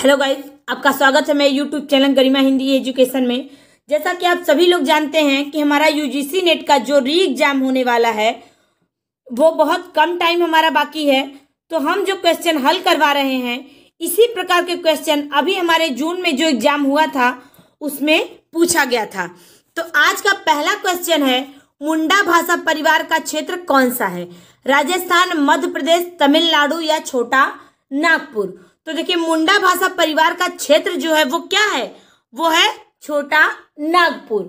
Hello guys, आपका स्वागत है मेरे यूट्यूब चैनल गरिमा हिंदी एजुकेशन में। जैसा कि आप सभी लोग जानते हैं कि हमारा यूजीसी नेट का जो री एग्जाम होने वाला है वो बहुत कम टाइम हमारा बाकी है। तो हम जो क्वेश्चन हल करवा रहे हैं इसी प्रकार के क्वेश्चन अभी हमारे जून में जो एग्जाम हुआ था उसमें पूछा गया था। तो आज का पहला क्वेश्चन है, मुंडा भाषा परिवार का क्षेत्र कौन सा है? राजस्थान, मध्य प्रदेश, तमिलनाडु या छोटा नागपुर? तो देखिए, मुंडा भाषा परिवार का क्षेत्र जो है वो क्या है? वो है छोटा नागपुर।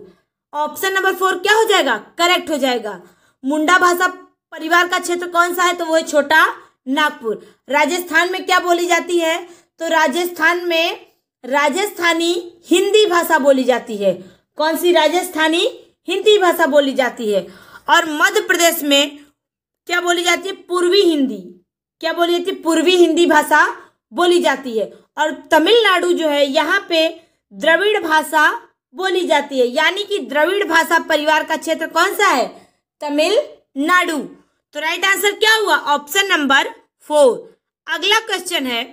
ऑप्शन नंबर 4 क्या हो जाएगा? करेक्ट हो जाएगा। मुंडा भाषा परिवार का क्षेत्र कौन सा है? तो वो है छोटा नागपुर। राजस्थान में क्या बोली जाती है? तो राजस्थान में राजस्थानी हिंदी भाषा बोली जाती है। कौन सी? राजस्थानी हिंदी भाषा बोली जाती है। और मध्य प्रदेश में क्या बोली जाती है? पूर्वी हिंदी। क्या बोली जाती है? पूर्वी हिंदी भाषा बोली जाती है। और तमिलनाडु जो है यहाँ पे द्रविड़ भाषा बोली जाती है, यानी कि द्रविड़ भाषा परिवार का क्षेत्र कौन सा है? तमिलनाडु। तो राइट आंसर क्या हुआ? Option number 4। अगला क्वेश्चन है,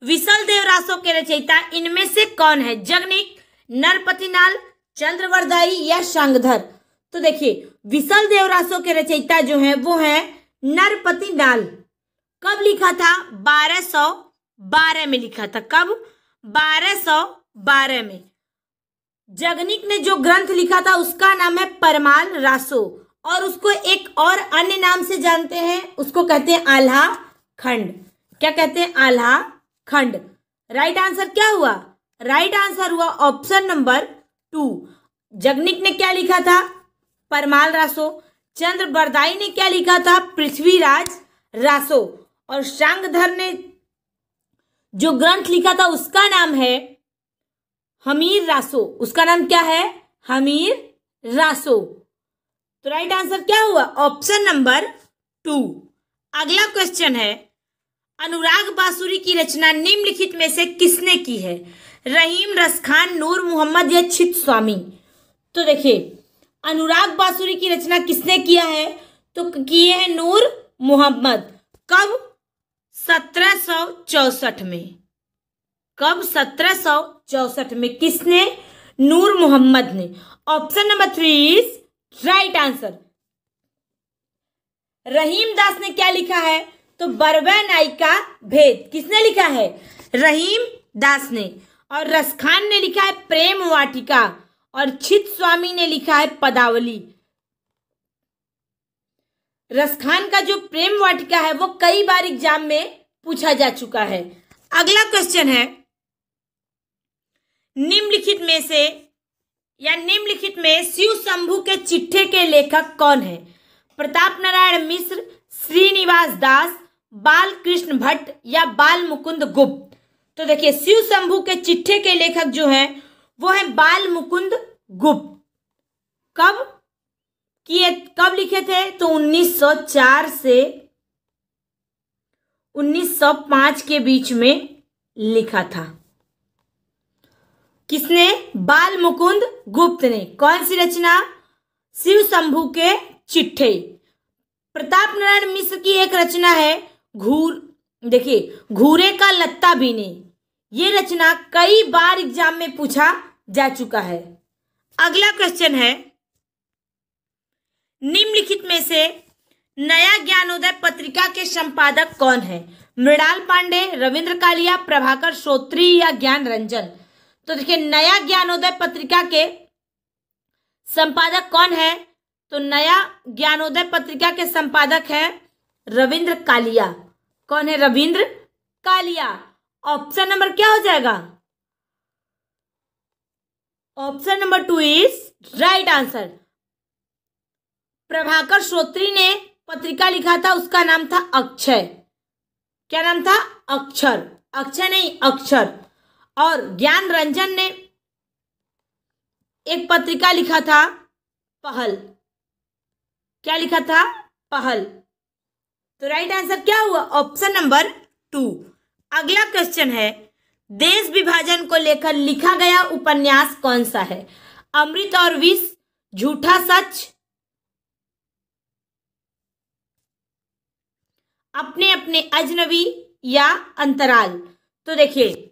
विसल देवरासों के रचयिता इनमें से कौन है? जगनिक, नरपतिनाल, चंद्रवरदाई या शांगधर? तो देखिए, विसल देवरासों के रचयिता जो है वो है नरपतिनाल। कब लिखा था? 1212 में लिखा था। कब? 1212 में। जगनिक ने जो ग्रंथ लिखा था उसका नाम है परमाल रासो, और उसको एक और अन्य नाम से जानते हैं, उसको कहते हैं आल्हा खंड। क्या कहते हैं? आल्हा खंड। राइट आंसर क्या हुआ? राइट आंसर हुआ ऑप्शन नंबर 2। जगनिक ने क्या लिखा था? परमाल रासो। चंद्रवरदाई ने क्या लिखा था? पृथ्वीराज रासो। और शांगधर ने जो ग्रंथ लिखा था उसका नाम है हमीर रासो। उसका नाम क्या है? हमीर रासो। तो राइट आंसर क्या हुआ? Option number 2। अगला क्वेश्चन है, अनुराग बांसुरी की रचना निम्नलिखित में से किसने की है? रहीम, रसखान, नूर मोहम्मद या चित्तस्वामी? तो देखिए, अनुराग बांसुरी की रचना किसने किया है? तो किए हैं नूर मोहम्मद। कब? 1764 में। कब? 1764 में। किसने? नूर मोहम्मद ने। Option number 3 is right answer. Rahim Das ने क्या लिखा है? तो बरवा नाई का भेद। किसने लिखा है? रहीम दास ने। और रसखान ने लिखा है प्रेम वाटिका, और चित्तस्वामी ने लिखा है पदावली। रसखान का जो प्रेम वाटिका है वो कई बार एग्जाम में पूछा जा चुका है। अगला क्वेश्चन है, निम्नलिखित में शिव शंभू के चिट्ठे के लेखक कौन है? प्रताप नारायण मिश्र, श्रीनिवास दास, बालकृष्ण भट्ट या बाल मुकुंद गुप्त? तो देखिए, शिव शंभू के चिट्ठे के लेखक जो है वो है बाल मुकुंद गुप्त। कब लिखे थे? तो 1904 से 1905 के बीच में लिखा था। किसने? बाल मुकुंद गुप्त ने। कौन सी रचना? शिव शंभू के चिट्ठे। प्रताप नारायण मिश्र की एक रचना है देखिए, घूरे का लत्ता बीने। ये रचना कई बार एग्जाम में पूछा जा चुका है। अगला क्वेश्चन है, निम्नलिखित में से नया ज्ञानोदय पत्रिका के संपादक कौन है? मृणाल पांडे, रविंद्र कालिया, प्रभाकर श्रोत्री या ज्ञान रंजन? तो देखिए, नया ज्ञानोदय पत्रिका के संपादक कौन है? तो नया ज्ञानोदय पत्रिका के संपादक है रविंद्र कालिया। कौन है? रविंद्र कालिया। ऑप्शन नंबर क्या हो जाएगा? Option number 2 is right answer. Prabhakar Shrotri ने पत्रिका लिखा था, उसका नाम था अक्षय। क्या नाम था? अक्षर। अक्षय नहीं, अक्षर। और ज्ञान रंजन ने एक पत्रिका लिखा था पहल। क्या लिखा था? पहल। तो राइट आंसर क्या हुआ? Option number 2। अगला क्वेश्चन है, देश विभाजन को लेकर लिखा गया उपन्यास कौन सा है? अमृत और विष, झूठा सच, अपने अपने अजनबी या अंतराल? तो देखिए,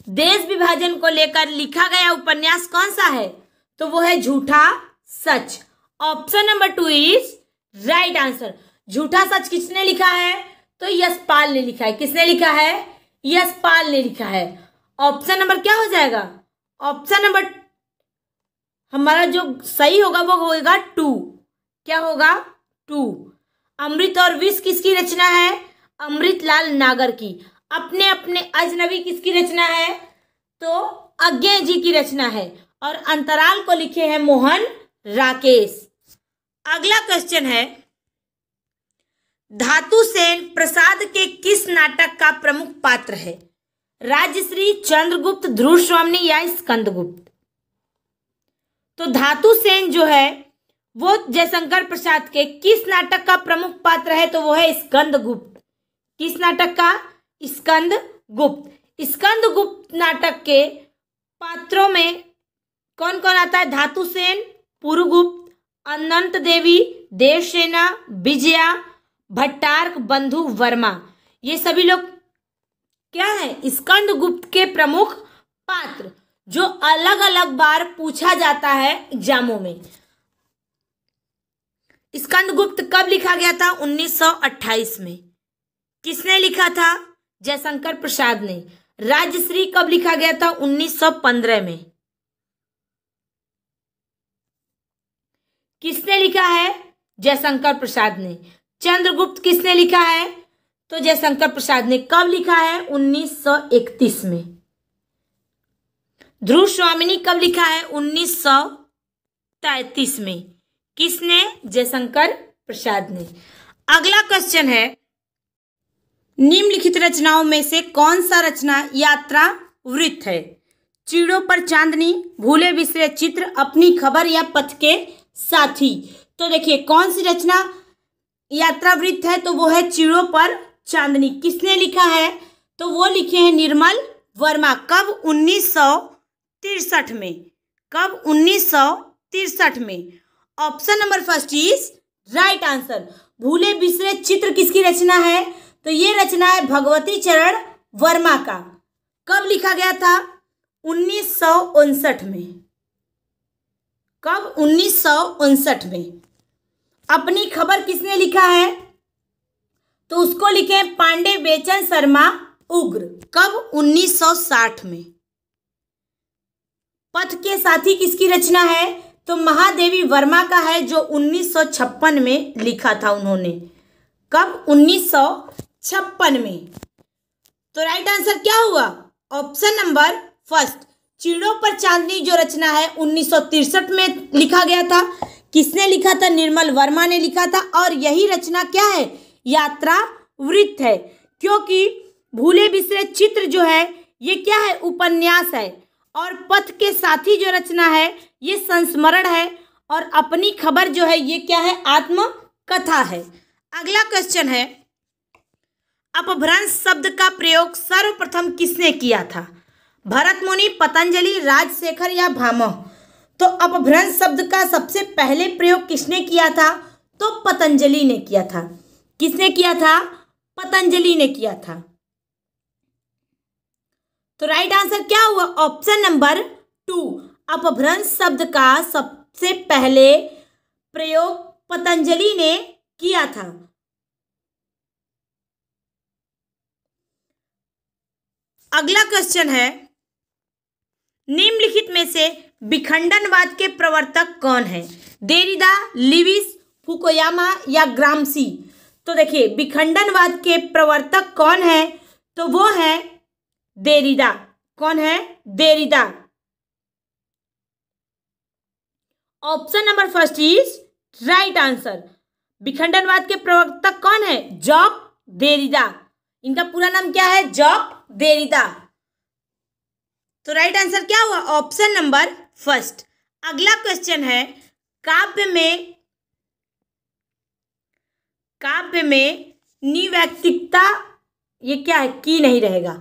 देश विभाजन को लेकर लिखा गया उपन्यास कौन सा है? तो वो है झूठा सच। Option number 2 is right answer. झूठा सच किसने लिखा है? तो यशपाल ने लिखा है। किसने लिखा है? यशपाल ने लिखा है। ऑप्शन नंबर क्या हो जाएगा? ऑप्शन नंबर हमारा जो सही होगा वो होगा 2। क्या होगा? 2। अमृत और विष किसकी रचना है? अमृतलाल नागर की। अपने अपने अजनबी किसकी रचना है? तो अज्ञे जी की रचना है। और अंतराल को लिखे हैं मोहन राकेश। अगला क्वेश्चन है, धातु सेन प्रसाद के किस नाटक का प्रमुख पात्र है? राजश्री, चंद्रगुप्त, ध्रुव स्वामिनी या स्कंदगुप्त? तो धातु सेन जो है वो जयशंकर प्रसाद के किस नाटक का प्रमुख पात्र है? तो वो है स्कंदगुप्त। किस नाटक का? स्कंदगुप्त। स्कंदगुप्त नाटक के पात्रों में कौन कौन आता है? धातु सेन, पुरुगुप्त, अनंत देवी, देवसेना, विजया, भट्टार्क, बंधु वर्मा। ये सभी लोग क्या है? स्कंदगुप्त के प्रमुख पात्र जो अलग अलग बार पूछा जाता है एग्जामों में। स्कंदगुप्त कब लिखा गया था? 1928 में। किसने लिखा था? जयशंकर प्रसाद ने। राजश्री कब लिखा गया था? 1915 में। किसने लिखा है? जयशंकर प्रसाद ने। चंद्रगुप्त किसने लिखा है? तो जयशंकर प्रसाद ने। कब लिखा है? 1931 में। ध्रुव स्वामिनी कब लिखा है? 1933 में। किसने? जयशंकर प्रसाद ने। अगला क्वेश्चन है, निम्नलिखित रचनाओं में से कौन सा रचना यात्रा वृत्त है? चीड़ों पर चांदनी, भूले बिसरे चित्र, अपनी खबर या पथ के साथी? तो देखिए, कौन सी रचना यात्रा वृत्त है? तो वो है चीड़ों पर चांदनी। किसने लिखा है? तो वो लिखे हैं निर्मल वर्मा। कब? 1963 में। कब? 1963 में। Option number first is right answer. भूले बिसरे चित्र किसकी रचना है? तो ये रचना है भगवती चरण वर्मा का। कब लिखा गया था? 1959 में। कब? 1959 में। अपनी खबर किसने लिखा है? तो उसको लिखे पांडे बेचन शर्मा उग्र। कब? 1960 में। पथ के साथी किसकी रचना है? तो महादेवी वर्मा का है, जो 1956 में लिखा था उन्होंने। कब? 1956 में। तो राइट आंसर क्या हुआ? Option number first. चीड़ों पर चांदनी जो रचना है 1963 में लिखा गया था। किसने लिखा था? निर्मल वर्मा ने लिखा था। और यही रचना क्या है? यात्रा वृत्त है। क्योंकि भूले बिसरे चित्र जो है ये क्या है? उपन्यास है। और पथ के साथी जो रचना है ये संस्मरण है। और अपनी खबर जो है ये क्या है? आत्मकथा है। अगला क्वेश्चन है, अपभ्रंश शब्द का प्रयोग सर्वप्रथम किसने किया था? भरत मुनि, पतंजलि, राजशेखर या भामह? तो अपभ्रंश शब्द का सबसे पहले प्रयोग किसने किया था? तो पतंजलि ने किया था। किसने किया था? पतंजलि ने किया था। तो राइट आंसर क्या हुआ? Option number 2। अपभ्रंश शब्द का सबसे पहले प्रयोग पतंजलि ने किया था। अगला क्वेश्चन है, निम्नलिखित में से विखंडनवाद के प्रवर्तक कौन है? देरिदा, लिविस, फुकुयामा या ग्रामसी? तो देखिए, विखंडनवाद के प्रवर्तक कौन है? तो वो है देरिदा। कौन है? Derrida. Option number first is right answer. विखंडनवाद के प्रवर्तक कौन है? Jacques Derrida. इनका पूरा नाम क्या है? Jacques Derrida. तो राइट आंसर क्या हुआ? Option number first. अगला क्वेश्चन है, काव्य में निवैयक्तिकता, ये क्या है? की नहीं रहेगा।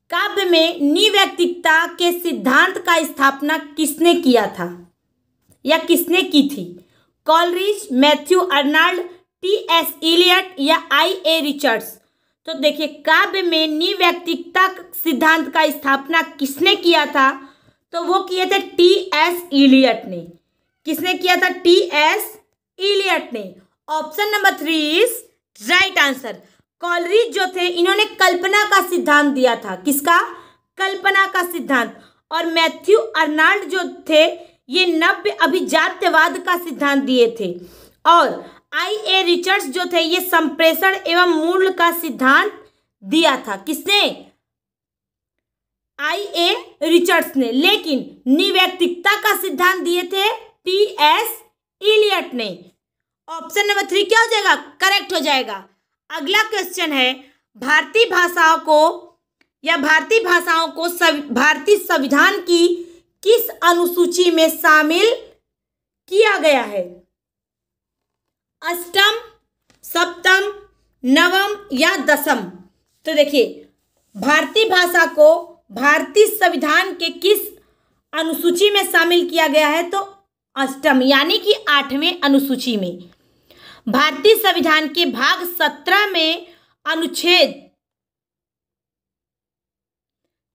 काव्य में निवैयक्तिकता के सिद्धांत का स्थापना किसने किया था या किसने की थी? Coleridge, Matthew Arnold, T S. Eliot या आई.ए. रिचर्ड्स? तो देखिए, काव्य में निव्यक्तिकता सिद्धांत का स्थापना किसने किया था? तो वो किए थे टी.एस. इलियट ने। किसने किया था? टी.एस. इलियट ने। Option number 3 is right answer. Coleridge जो थे, इन्होंने कल्पना का सिद्धांत दिया था। किसका? कल्पना का सिद्धांत। और मैथ्यू अर्नाल्ड जो थे, ये नव्य अभिजात्यवाद का सिद्धांत दिए थे। और आई.ए. रिचर्ड्स जो थे, ये संप्रेषण एवं मूल्य का सिद्धांत दिया था। किसने? आई.ए. रिचर्ड्स ने। लेकिन निव्यक्तिकता का सिद्धांत दिए थे टी.एस. इलियट ने। ऑप्शन नंबर 3 क्या हो जाएगा? करेक्ट हो जाएगा। अगला क्वेश्चन है, भारतीय भाषाओं को भारतीय संविधान की किस अनुसूची में शामिल किया गया है? अष्टम, सप्तम, नवम या दसम? तो देखिए, भारतीय भाषा को भारतीय संविधान के किस अनुसूची में शामिल किया गया है? तो अष्टम, यानी कि 8वें अनुसूची में। भारतीय संविधान के भाग 17 में अनुच्छेद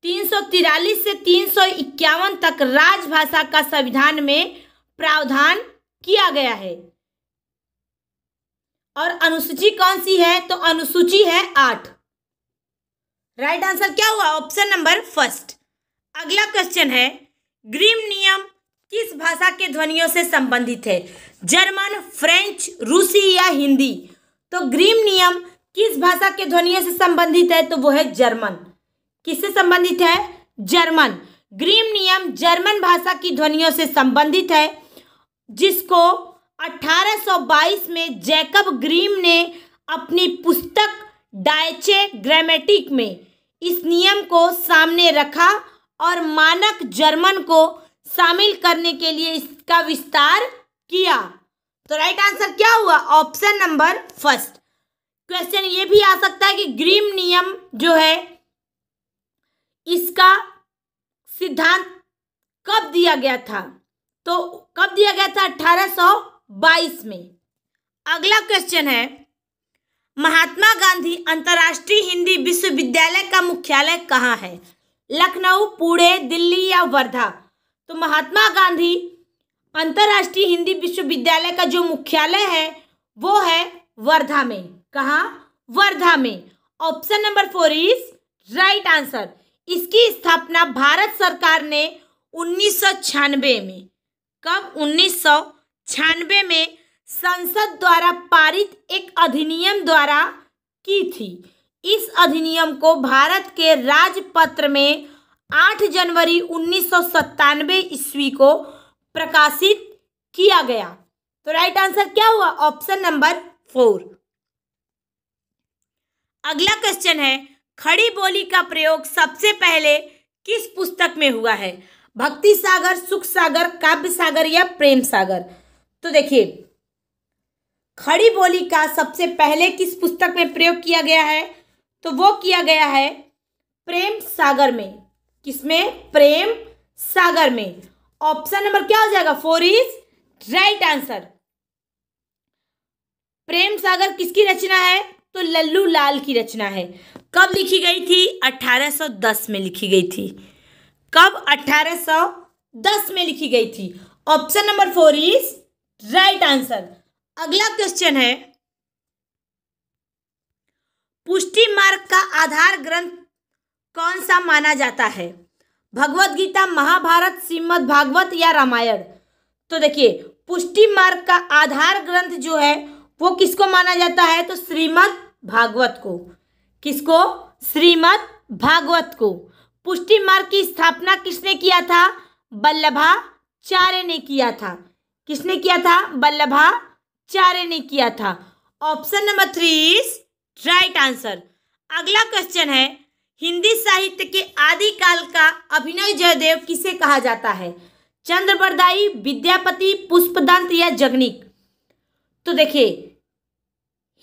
343 से 351 तक राजभाषा का संविधान में प्रावधान किया गया है। और अनुसूची कौन सी है? तो अनुसूची है 8। राइट आंसर क्या हुआ? Option number 1। अगला क्वेश्चन है, ग्रीम नियम किस भाषा के ध्वनियों से संबंधित है? जर्मन, फ्रेंच, रूसी या हिंदी? तो ग्रीम नियम किस भाषा के ध्वनियों से संबंधित है? तो वो है जर्मन। किससे संबंधित है? जर्मन। ग्रीम नियम जर्मन भाषा की ध्वनियों से संबंधित है, जिसको 1822 में जैकब ग्रीम ने अपनी पुस्तक डायचे ग्रामेटिक में इस नियम को सामने रखा और मानक जर्मन को शामिल करने के लिए इसका विस्तार किया। तो राइट आंसर क्या हुआ? Option number 1। क्वेश्चन ये भी आ सकता है कि ग्रीम नियम जो है, इसका सिद्धांत कब दिया गया था? तो कब दिया गया था? 1822 में। अगला क्वेश्चन है, महात्मा गांधी अंतर्राष्ट्रीय हिंदी विश्वविद्यालय का मुख्यालय कहाँ है? लखनऊ, पुणे, दिल्ली या वर्धा? तो महात्मा गांधी अंतर्राष्ट्रीय हिंदी विश्वविद्यालय का जो मुख्यालय है वो है वर्धा में। कहाँ? वर्धा में। Option number 4 is right answer. इसकी स्थापना भारत सरकार ने 1996 में, कब? 1996 में संसद द्वारा पारित एक अधिनियम द्वारा की थी। इस अधिनियम को भारत के राजपत्र में 8 जनवरी 1997 ईस्वी को प्रकाशित किया गया। तो राइट आंसर क्या हुआ? Option number 4। अगला क्वेश्चन है, खड़ी बोली का प्रयोग सबसे पहले किस पुस्तक में हुआ है? भक्ति सागर, सुख सागर, काव्य सागर या प्रेम सागर? तो देखिए, खड़ी बोली का सबसे पहले किस पुस्तक में प्रयोग किया गया है? तो वो किया गया है प्रेम सागर में। किसमें? प्रेम सागर में। ऑप्शन नंबर क्या हो जाएगा? 4 is right answer. Prem Sagar किसकी रचना है? तो लल्लू लाल की रचना है। कब लिखी गई थी? 1810 में लिखी गई थी। कब? 1810 में लिखी गई थी। Option number 4 is right answer. अगला क्वेश्चन है, पुष्टि मार्ग का आधार ग्रंथ कौन सा माना जाता है? भगवत गीता, महाभारत, श्रीमद् भागवत या रामायण? तो देखिए, पुष्टि मार्ग का आधार ग्रंथ जो है वो किसको माना जाता है? तो श्रीमद् भागवत को। किसको? श्रीमद् भागवत को। पुष्टि मार्ग की स्थापना किसने किया था? वल्लभाचार्य ने किया था। किसने किया था? वल्लभाचार्य ने किया था। Option number 3 is right answer. अगला क्वेश्चन है, हिंदी साहित्य के आदिकाल का अभिनव जयदेव किसे कहा जाता है? चंद्रबरदाई, विद्यापति, पुष्पदंत या जगनीक? तो देखिए,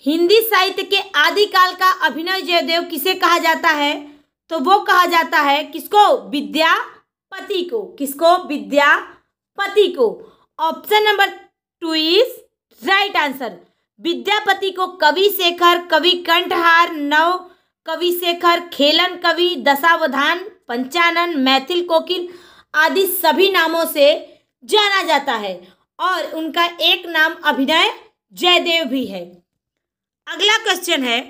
हिंदी साहित्य के आदिकाल का अभिनव जयदेव किसे कहा जाता है? तो वो कहा जाता है किसको? विद्यापति को। किसको? विद्यापति को। Option number 2 is right answer. Vidyapati को कवि शेखर, कवि कंठहार, नव कवि शेखर, खेलन कवि, दशावधान, पंचानन, मैथिल कोकिल आदि सभी नामों से जाना जाता है और उनका एक नाम अभिनय जयदेव भी है। अगला क्वेश्चन है,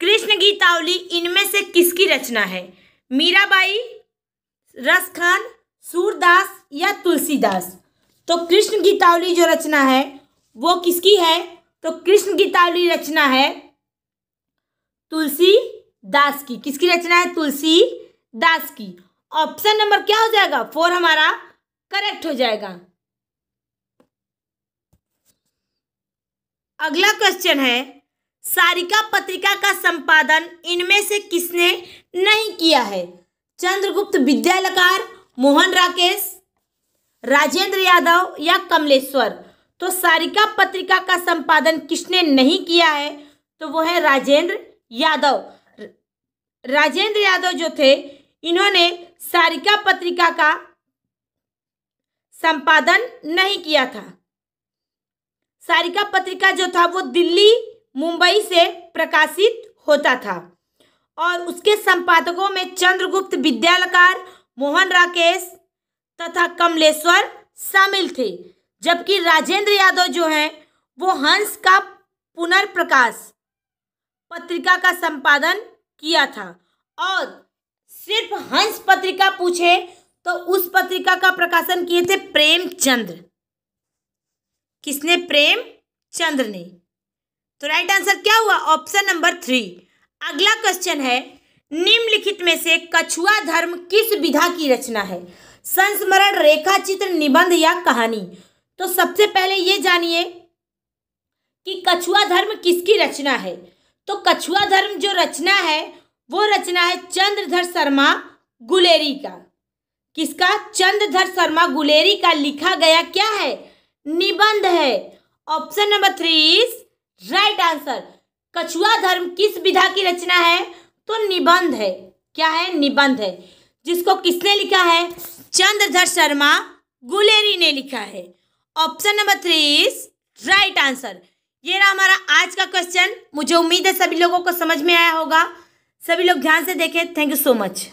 कृष्ण गीतावली इनमें से किसकी रचना है? मीराबाई, रसखान, सूरदास या तुलसीदास? तो कृष्ण गीतावली जो रचना है वो किसकी है? तो कृष्ण गीतावली रचना है तुलसीदास की। किसकी रचना है? तुलसीदास की। ऑप्शन नंबर क्या हो जाएगा? 4 हमारा करेक्ट हो जाएगा। अगला क्वेश्चन है, सारिका पत्रिका का संपादन इनमें से किसने नहीं किया है? चंद्रगुप्त विद्यालकार, मोहन राकेश, राजेंद्र यादव या कमलेश्वर? तो सारिका पत्रिका का संपादन किसने नहीं किया है? तो वो है राजेंद्र यादव। राजेंद्र यादव जो थे इन्होंने सारिका पत्रिका का संपादन नहीं किया था। सारिका पत्रिका जो था वो दिल्ली, मुंबई से प्रकाशित होता था और उसके संपादकों में चंद्रगुप्त विद्यालकार, मोहन राकेश तथा कमलेश्वर शामिल थे। जबकि राजेंद्र यादव जो हैं वो हंस का पुनर्प्रकाश पत्रिका का संपादन किया था और सिर्फ हंस पत्रिका पूछे तो उस पत्रिका का प्रकाशन किए थे प्रेमचंद्र। किसने? प्रेमचंद्र ने। तो राइट आंसर क्या हुआ? Option number 3। अगला क्वेश्चन है, निम्नलिखित में से कछुआ धर्म किस विधा की रचना है? संस्मरण, रेखा चित्र, निबंध या कहानी? तो सबसे पहले ये जानिए कि कछुआ धर्म किसकी रचना है। तो कछुआ धर्म जो रचना है वो रचना है चंद्रधर शर्मा गुलेरी का। किसका? चंद्रधर शर्मा गुलेरी का लिखा गया क्या है? निबंध है। Option number 3 is right answer. कछुआ धर्म किस विधा की रचना है? तो निबंध है। क्या है? निबंध है, जिसको किसने लिखा है? चंद्रधर शर्मा गुलेरी ने लिखा है। Option number 3 is right answer. ये रहा हमारा आज का क्वेश्चन। मुझे उम्मीद है सभी लोगों को समझ में आया होगा। सभी लोग ध्यान से देखें। Thank you so much.